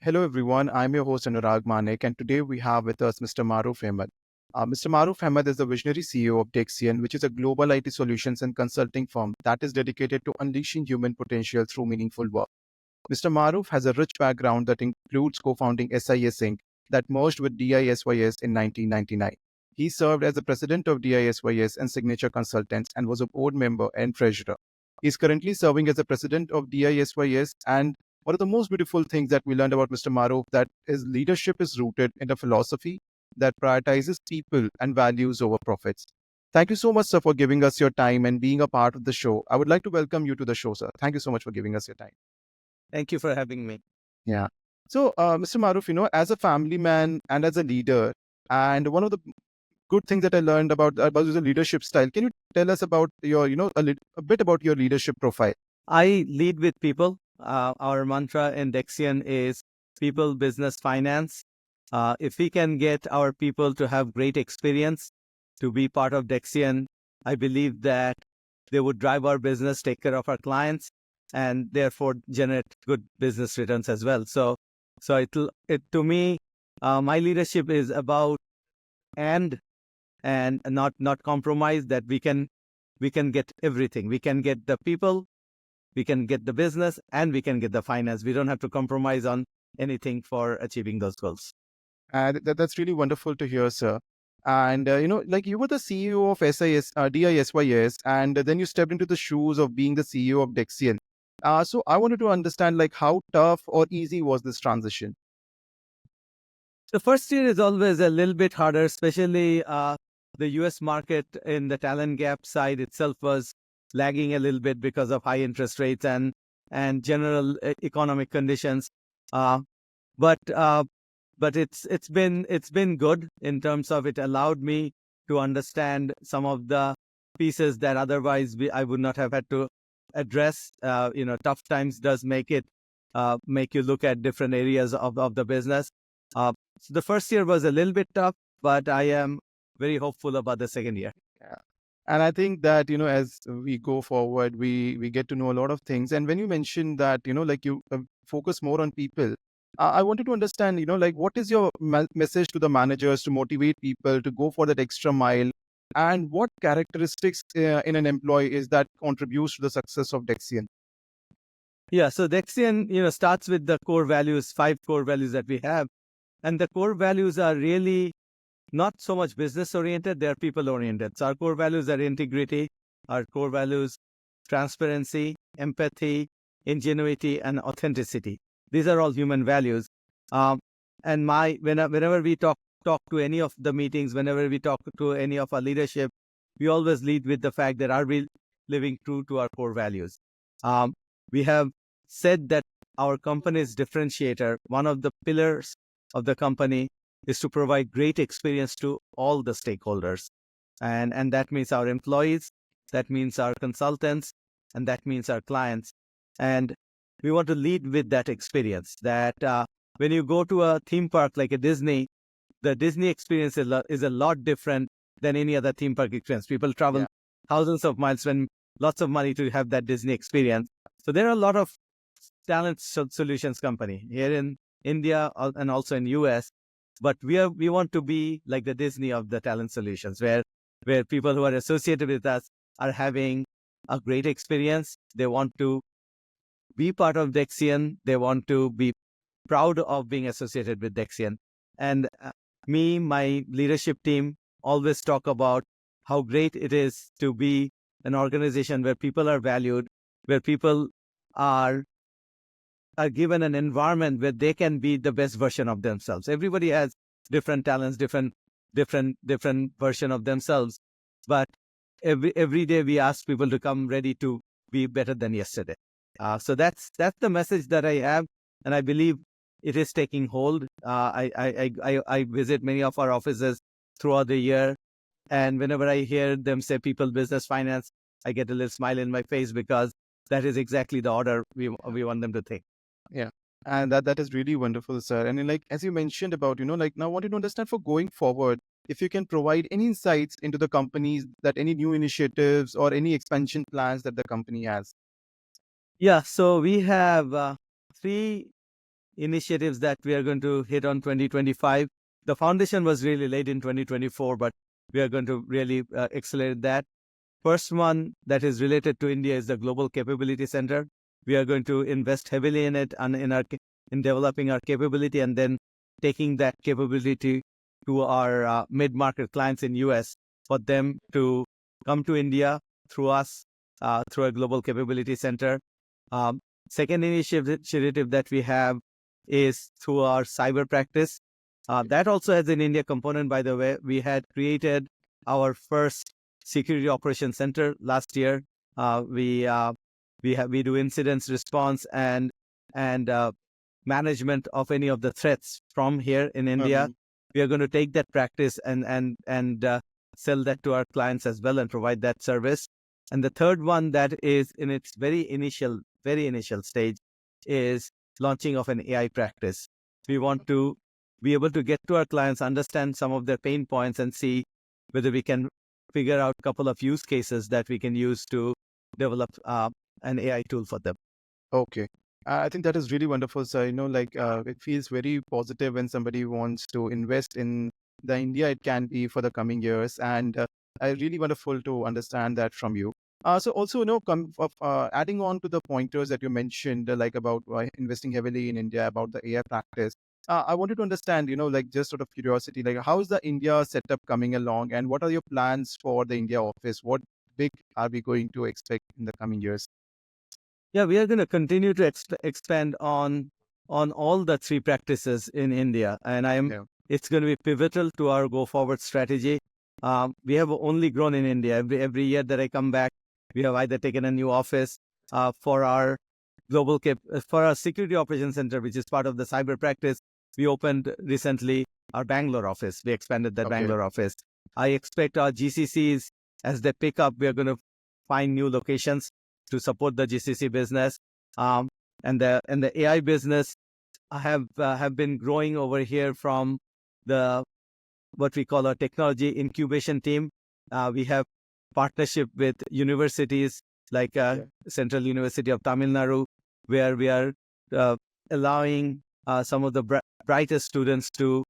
Hello, everyone. I'm your host, Anurag Manek, and today we have with us Mr. Maruf Ahmed. Mr. Maruf Ahmed is the visionary CEO of Dexian, which is a global IT solutions and consulting firm that is dedicated to unleashing human potential through meaningful work. Mr. Maruf has a rich background that includes co-founding SIS Inc. that merged with DISYS in 1999. He served as the president of DISYS and Signature Consultants and was a board member and treasurer. He is currently serving as the president of DISYS, and one of the most beautiful things that we learned about Mr. Maruf that his leadership is rooted in a philosophy that prioritizes people and values over profits. Thank you so much, sir, for giving us your time and being a part of the show. I would like to welcome you to the show, sir. Thank you so much for giving us your time. Thank you for having me. Yeah. So, Mr. Maruf, as a family man and as a leader, and one of the good things that I learned about your leadership style, can you tell us about your, a bit about your leadership profile? I lead with people. Our mantra in Dexian is people, business, finance. If we can get our people to have great experience, to be part of Dexian, I believe that they would drive our business, take care of our clients, and therefore generate good business returns as well. So to me, my leadership is about and not compromise, that we can get everything. We can get the people, we can get the business, and we can get the finance. We don't have to compromise on anything for achieving those goals. That's really wonderful to hear, sir. And, like you were the CEO of DISYS, and then you stepped into the shoes of being the CEO of Dexian. So I wanted to understand, like, how tough or easy was this transition? The first year is always a little bit harder, especially the US market in the talent gap side itself was lagging a little bit because of high interest rates and general economic conditions. But it's been good in terms of it allowed me to understand some of the pieces that otherwise I would not have had to address. Tough times does make you look at different areas of the business. So the first year was a little bit tough, but I am very hopeful about the second year. Yeah. And I think that, as we go forward, we get to know a lot of things. And when you mentioned that, like you focus more on people, I wanted to understand, like what is your message to the managers to motivate people to go for that extra mile? And what characteristics in an employee is that contributes to the success of Dexian? Yeah, so Dexian, starts with the core values, 5 core values that we have. And the core values are really not so much business oriented, they're people oriented. So our core values are integrity, our core values, transparency, empathy, ingenuity, and authenticity. These are all human values. And whenever we talk to any of the meetings, whenever we talk to any of our leadership, we always lead with the fact that are we living true to our core values? We have said that our company's differentiator, one of the pillars of the company, is to provide great experience to all the stakeholders. And that means our employees, that means our consultants, and that means our clients. And we want to lead with that experience, that when you go to a theme park like a Disney, the Disney experience is a lot different than any other theme park experience. People travel thousands of miles, spend lots of money to have that Disney experience. So there are a lot of talent solutions company here in India and also in US, but we want to be like the Disney of the talent solutions, where people who are associated with us are having a great experience. They want to be part of Dexian. They want to be proud of being associated with Dexian. And my leadership team always talk about how great it is to be an organization where people are valued, where people are given an environment where they can be the best version of themselves. Everybody has different talents, different version of themselves. But every day we ask people to come ready to be better than yesterday. So that's the message that I have, and I believe it is taking hold. I visit many of our offices throughout the year, and whenever I hear them say people, business, finance, I get a little smile in my face, because that is exactly the order we want them to think. Yeah. And that is really wonderful, sir. And like, as you mentioned about, like now I wanted to understand for going forward, if you can provide any insights into the companies, that any new initiatives or any expansion plans that the company has. Yeah, so we have 3 initiatives that we are going to hit on 2025. The foundation was really laid in 2024, but we are going to really accelerate that. First one that is related to India is the Global Capability Center. We are going to invest heavily in it and in developing our capability, and then taking that capability to our mid-market clients in US for them to come to India through us, through a Global Capability Center. Second initiative that we have is through our cyber practice. That also has an India component, by the way. We had created our first security operations center last year. We do incidents response and management of any of the threats from here in India. We are going to take that practice and sell that to our clients as well and provide that service. And the third one that is in its very initial stage is launching of an AI practice. We want to be able to get to our clients, understand some of their pain points, and see whether we can figure out a couple of use cases that we can use to develop an AI tool for them. Okay. I think that is really wonderful. So, it feels very positive when somebody wants to invest in the India it can be for the coming years. And really wonderful to understand that from you. So also, adding on to the pointers that you mentioned, like about investing heavily in India, about the AI practice, I wanted to understand, just sort of curiosity, like how is the India setup coming along, and what are your plans for the India office? What big are we going to expect in the coming years? Yeah, we are going to continue to expand on all the three practices in India, and it's going to be pivotal to our go forward strategy. We have only grown in India. Every year that I come back, we have either taken a new office for our for our security operations center, which is part of the cyber practice. We opened recently our Bangalore office. We expanded that Bangalore office. I expect our GCCs, as they pick up, we are going to find new locations to support the GCC business. And the AI business have been growing over here from what we call our technology incubation team. We have partnership with universities like Central University of Tamil Nadu, where we are allowing some of the brightest students to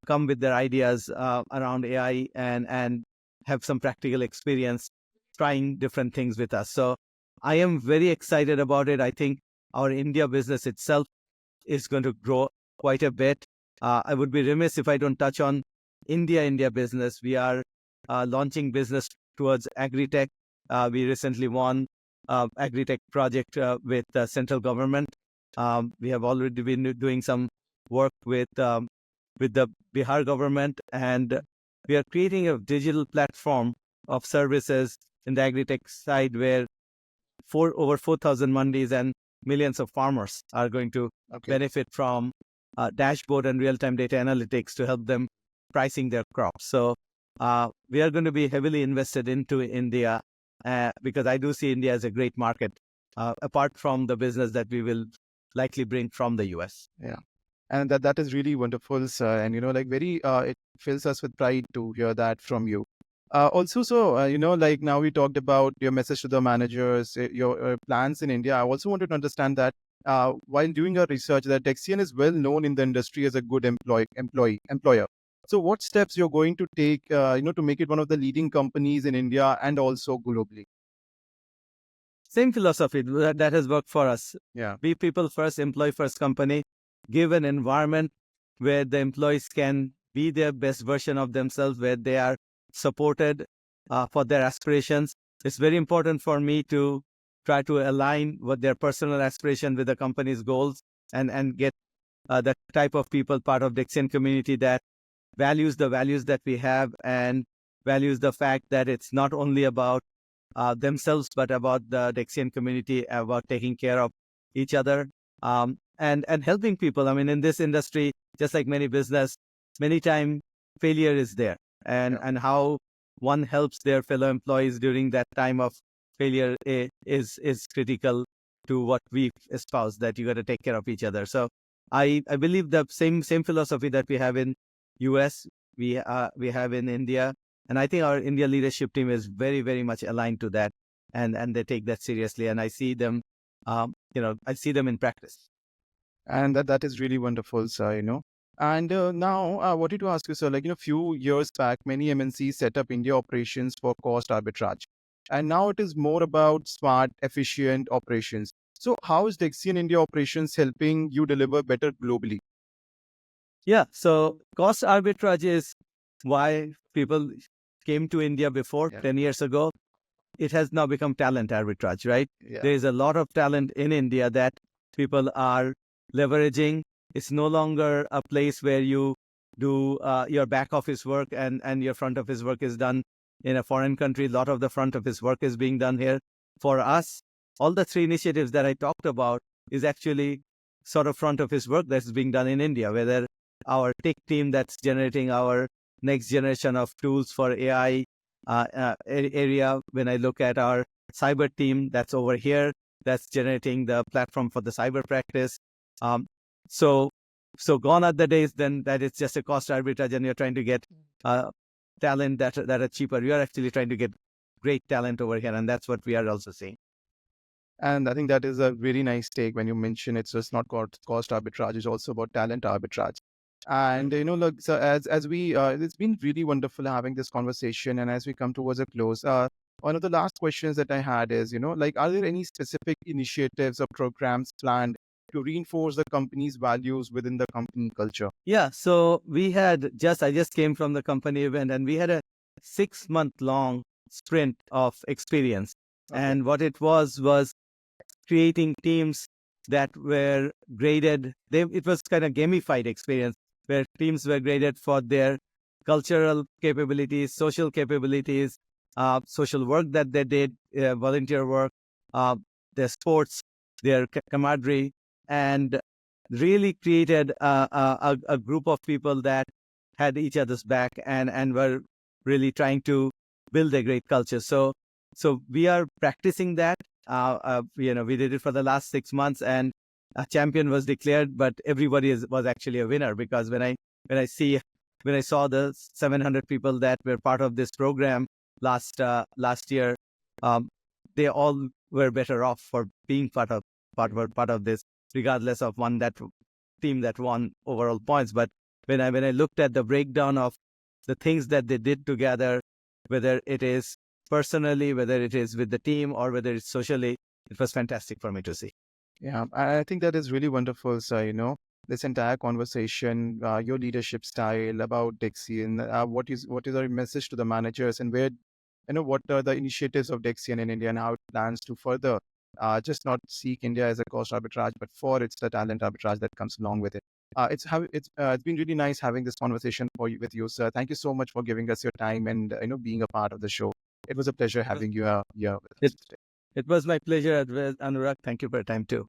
come with their ideas around AI and have some practical experience trying different things with us. So I am very excited about it. I think our India business itself is going to grow quite a bit. I would be remiss if I don't touch on India business. We are launching business towards Agritech. We recently won Agritech project with the central government. We have already been doing some work with the Bihar government, and we are creating a digital platform of services in the Agritech side where over 4,000 mandis and millions of farmers are going to benefit from dashboard and real-time data analytics to help them pricing their crops. So we are going to be heavily invested into India because I do see India as a great market, apart from the business that we will likely bring from the US. Yeah. And that is really wonderful, sir. And, it fills us with pride to hear that from you. Also, so, now we talked about your message to the managers, your plans in India. I also wanted to understand that while doing your research, that Dexian is well known in the industry as a good employer. So what steps you're going to take, to make it one of the leading companies in India and also globally? Same philosophy that has worked for us. Yeah. Be people first, employee first company. Give an environment where the employees can be their best version of themselves, where they are supported for their aspirations. It's very important for me to try to align with their personal aspiration with the company's goals and get the type of people part of Dexian community that values the values that we have and values the fact that it's not only about themselves, but about the Dexian community, about taking care of each other and helping people. I mean, in this industry, just like many business, many times failure is there. And how one helps their fellow employees during that time of failure is critical to what we espouse, that you got to take care of each other. So I believe the same philosophy that we have in US, we have in India. And I think our India leadership team is very, very much aligned to that. And they take that seriously. And I see them, I see them in practice. And that is really wonderful, sir, And now I wanted to ask you, sir, few years back, many MNCs set up India operations for cost arbitrage. And now it is more about smart, efficient operations. So how is Dexian India operations helping you deliver better globally? Yeah, so cost arbitrage is why people came to India before Yeah. 10 years ago. It has now become talent arbitrage, right? Yeah. There is a lot of talent in India that people are leveraging. It's no longer a place where you do your back office work and your front office work is done in a foreign country. A lot of the front office work is being done here. For us, all the three initiatives that I talked about is actually sort of front office work that's being done in India, whether our tech team that's generating our next generation of tools for AI area. When I look at our cyber team that's over here, that's generating the platform for the cyber practice. Um, so, so gone are the days then that it's just a cost arbitrage and you're trying to get talent that are cheaper. You are actually trying to get great talent over here, and that's what we are also seeing. And I think that is a really nice take when you mention it's just not cost arbitrage, it's also about talent arbitrage. And look, so as we it's been really wonderful having this conversation. And as we come towards a close, one of the last questions that I had is, are there any specific initiatives or programs planned to reinforce the company's values within the company culture? Yeah, so I just came from the company event and we had a 6 month long sprint of experience. Okay. And what it was creating teams that were graded. It was kind of gamified experience where teams were graded for their cultural capabilities, social capabilities, social work that they did, volunteer work, uh, their sports, their camaraderie, and really created a group of people that had each other's back and were really trying to build a great culture. So we are practicing that. We did it for the last 6 months, and a champion was declared, but everybody was actually a winner because when I saw the 700 people that were part of this program last year, um, they all were better off for being part of this, regardless of one that team that won overall points. But when I looked at the breakdown of the things that they did together, whether it is personally, whether it is with the team or whether it's socially, it was fantastic for me to see. Yeah, I think that is really wonderful, sir. This entire conversation, your leadership style about Dexian, what is our message to the managers, and where, what are the initiatives of Dexian in India and how it plans to further, just not seek India as a cost arbitrage, but for it's the talent arbitrage that comes along with it. It's been really nice having this conversation with you, sir. Thank you so much for giving us your time and being a part of the show. It was a pleasure having you here with us It, today. it was my pleasure, Anurag. Thank you for your time too.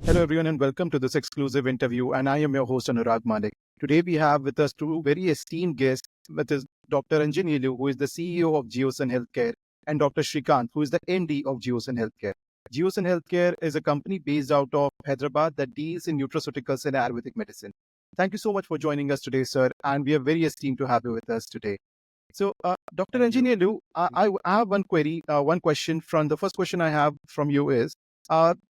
Hello, everyone, and welcome to this exclusive interview. And I am your host, Anurag Malik. Today, we have with us two very esteemed guests, with us Dr. Anjaneyulu, who is the CEO of Geosun Healthcare, and Dr. Sreekanth, who is the MD of Geosun Healthcare. Geosun Healthcare is a company based out of Hyderabad that deals in nutraceuticals and Ayurvedic medicine. Thank you so much for joining us today, sir. And we are very esteemed to have you with us today. So, Dr. Thank you. Anjaneyulu, I have one query, one question. From the first question I have from you is,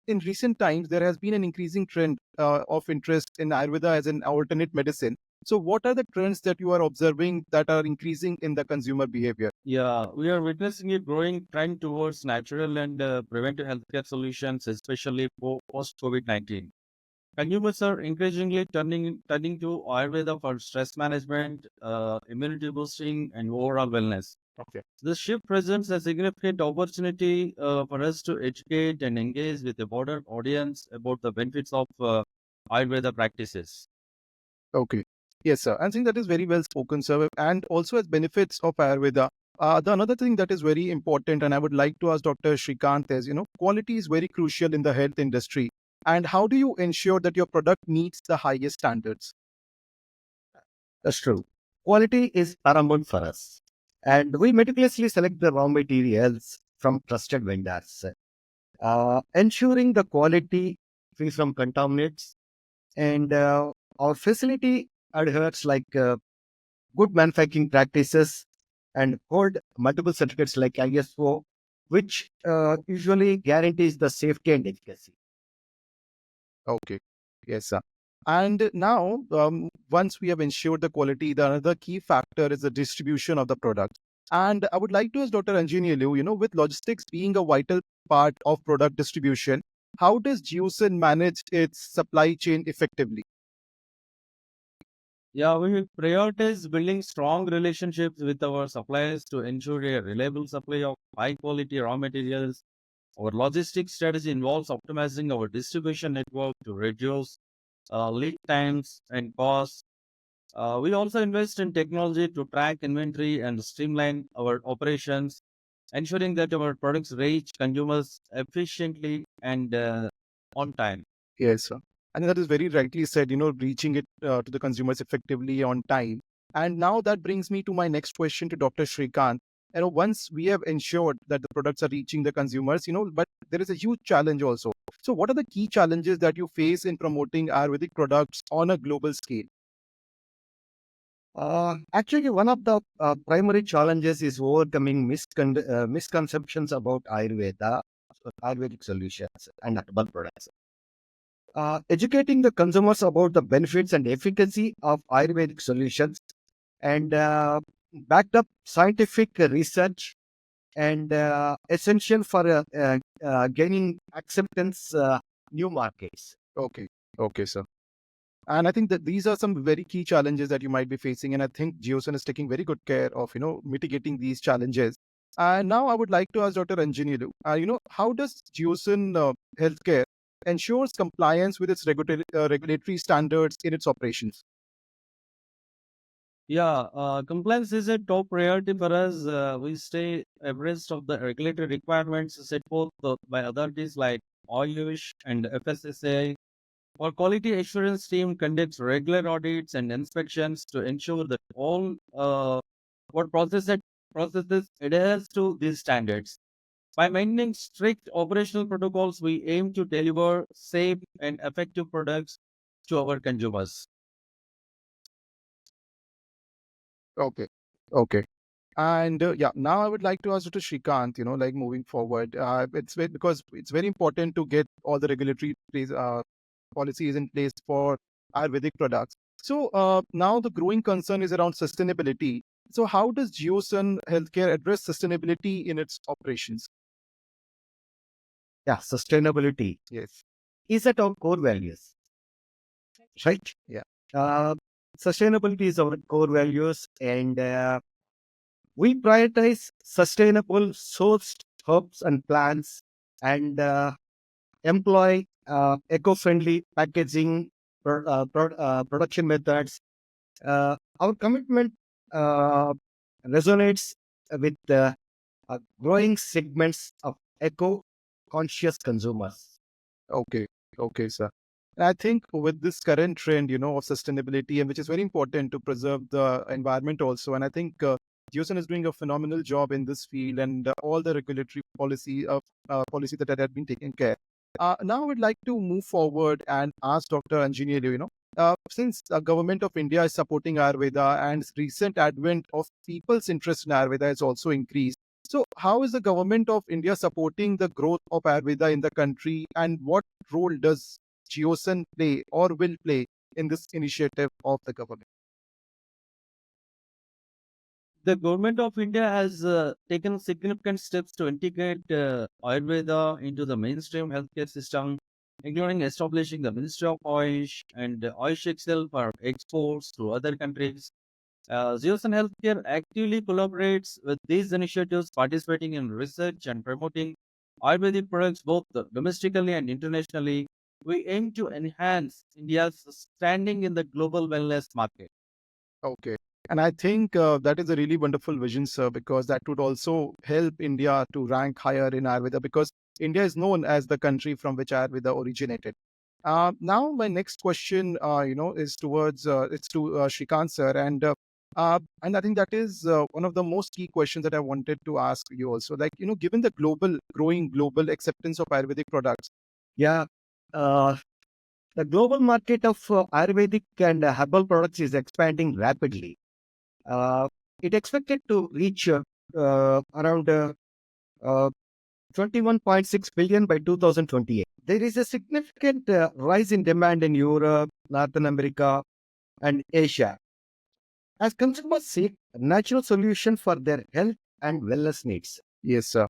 in recent times, there has been an increasing trend of interest in Ayurveda as an alternate medicine. So, what are the trends that you are observing that are increasing in the consumer behavior? Yeah, we are witnessing a growing trend towards natural and preventive healthcare solutions, especially for post-COVID-19. Consumers are increasingly turning to Ayurveda for stress management, immunity boosting, and overall wellness. Okay. This shift presents a significant opportunity for us to educate and engage with a broader audience about the benefits of Ayurveda practices. Okay. Yes, sir. I think that is very well spoken, sir. And also as benefits of Ayurveda. The another thing that is very important, and I would like to ask Dr. Sreekanth is, quality is very crucial in the health industry. And how do you ensure that your product meets the highest standards? That's true. Quality is paramount for us. And we meticulously select the raw materials from trusted vendors, ensuring the quality free from contaminants. And our facility adheres good manufacturing practices and hold multiple certificates like ISO, which usually guarantees the safety and efficacy. Okay. Yes, sir. And now, once we have ensured the quality, the another key factor is the distribution of the product. And I would like to ask Dr. Anjaneyulu, with logistics being a vital part of product distribution, how does Juicen manage its supply chain effectively? Yeah, we will prioritize building strong relationships with our suppliers to ensure a reliable supply of high quality raw materials. Our logistics strategy involves optimizing our distribution network to reduce lead times and costs. We also invest in technology to track inventory and streamline our operations, ensuring that our products reach consumers efficiently and on time. Yes, sir. I think that is very rightly said, reaching it to the consumers effectively on time. And now that brings me to my next question to Dr. Sreekanth. Once we have ensured that the products are reaching the consumers, but there is a huge challenge also. So, what are the key challenges that you face in promoting Ayurvedic products on a global scale? Actually, one of the primary challenges is overcoming misconceptions about Ayurvedic solutions and herbal products. Educating the consumers about the benefits and efficacy of Ayurvedic solutions and backed up scientific research and essential for gaining acceptance new markets. Okay. Okay, sir. And I think that these are some very key challenges that you might be facing. And I think Geosun is taking very good care of, mitigating these challenges. And now I would like to ask Dr. Anjaneyulu, how does Geosun Healthcare ensures compliance with its regulatory standards in its operations? Yeah, compliance is a top priority for us. We stay abreast of the regulatory requirements set forth by authorities like Ayush and FSSAI. Our quality assurance team conducts regular audits and inspections to ensure that all what processes adheres to these standards. By maintaining strict operational protocols, we aim to deliver safe and effective products to our consumers. Okay. Okay. And yeah, now I would like to ask Dr. Srikanth, moving forward, because it's very important to get all the regulatory policies in place for Ayurvedic products. So now the growing concern is around sustainability. So how does Geosun Healthcare address sustainability in its operations? Yeah, sustainability Yes. is at our core values, right? Yeah. Uh, Sustainability is our core values, and we prioritize sustainable sourced herbs and plants and employ eco-friendly packaging production methods. Our commitment uh, resonates with the growing segments of eco-conscious consumers. Okay. Okay, sir. And I think with this current trend, of sustainability, and which is very important to preserve the environment also. And I think Geosun is doing a phenomenal job in this field, and all the regulatory policy that had been taken care. Now I would like to move forward and ask Dr. Anjaneyulu, since the government of India is supporting Ayurveda and recent advent of people's interest in Ayurveda has also increased. So, how is the government of India supporting the growth of Ayurveda in the country, and what role does Geosun play or will play in this initiative of the government? The government of India has taken significant steps to integrate Ayurveda into the mainstream healthcare system, including establishing the Ministry of Ayush and Ayush Excel for exports to other countries. Zeosan Healthcare actively collaborates with these initiatives, participating in research and promoting Ayurvedic products both domestically and internationally. We aim to enhance India's standing in the global wellness market. Okay. And I think that is a really wonderful vision, sir, because that would also help India to rank higher in Ayurveda, because India is known as the country from which Ayurveda originated. Now, my next question, is towards it's to Shrikant sir, and I think that is one of the most key questions that I wanted to ask you also. Like, given the growing global acceptance of Ayurvedic products. Yeah, The global market of Ayurvedic and herbal products is expanding rapidly. It expected to reach around 21.6 billion by 2028. There is a significant rise in demand in Europe, North America, and Asia as consumers seek a natural solution for their health and wellness needs. Yes, sir.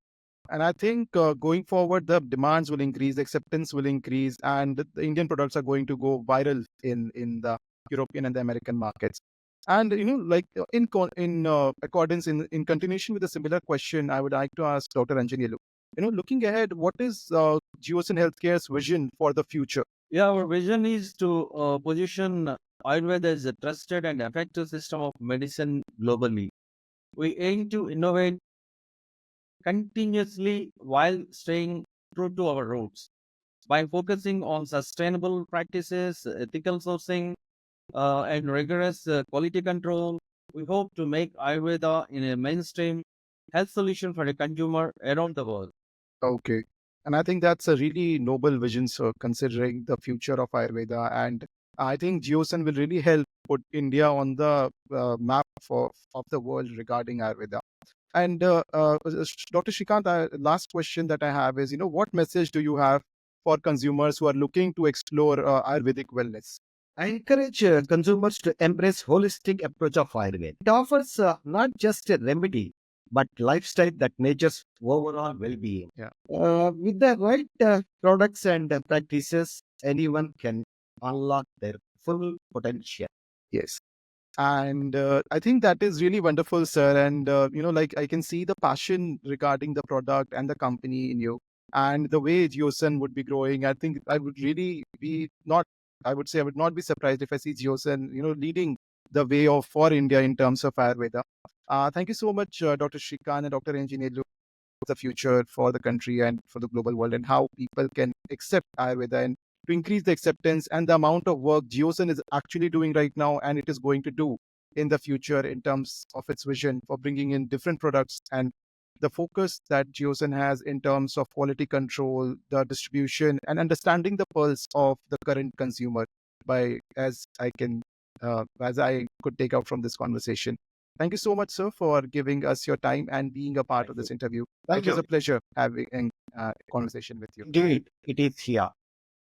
And I think going forward, the demands will increase, the acceptance will increase, and the Indian products are going to go viral in the European and the American markets. And like in accordance in continuation with a similar question, I would like to ask Dr. Anjaneyulu. Looking ahead, what is Geosin Healthcare's vision for the future? Yeah, our vision is to position Ayurveda as a trusted and effective system of medicine globally. We aim to innovate continuously while staying true to our roots. By focusing on sustainable practices, ethical sourcing, and rigorous quality control, we hope to make Ayurveda in a mainstream health solution for the consumer around the world. Okay. And I think that's a really noble vision, sir, considering the future of Ayurveda. And I think Geosan will really help put India on the map of the world regarding Ayurveda. And Dr. Sreekanth, last question that I have is, what message do you have for consumers who are looking to explore Ayurvedic wellness? I encourage consumers to embrace holistic approach of Ayurveda. It offers not just a remedy, but lifestyle that nurtures overall well-being. Yeah. With the right products and practices, anyone can unlock their full potential. Yes. And I think that is really wonderful, sir. And, like I can see the passion regarding the product and the company in you and the way Geosan would be growing. I think I would really be not, I would say I would not be surprised if I see Geosan, leading the way of for India in terms of Ayurveda. Thank you so much, Dr. Sreekanth and Dr. Engineer, the future for the country and for the global world and how people can accept Ayurveda and to increase the acceptance and the amount of work Geosan is actually doing right now and it is going to do in the future in terms of its vision for bringing in different products and the focus that Geosan has in terms of quality control, the distribution, and understanding the pulse of the current consumer by as I could take out from this conversation. Thank you so much, sir, for giving us your time and being a part of this interview. Thank It was you. a pleasure having a conversation with you. Indeed, it is here.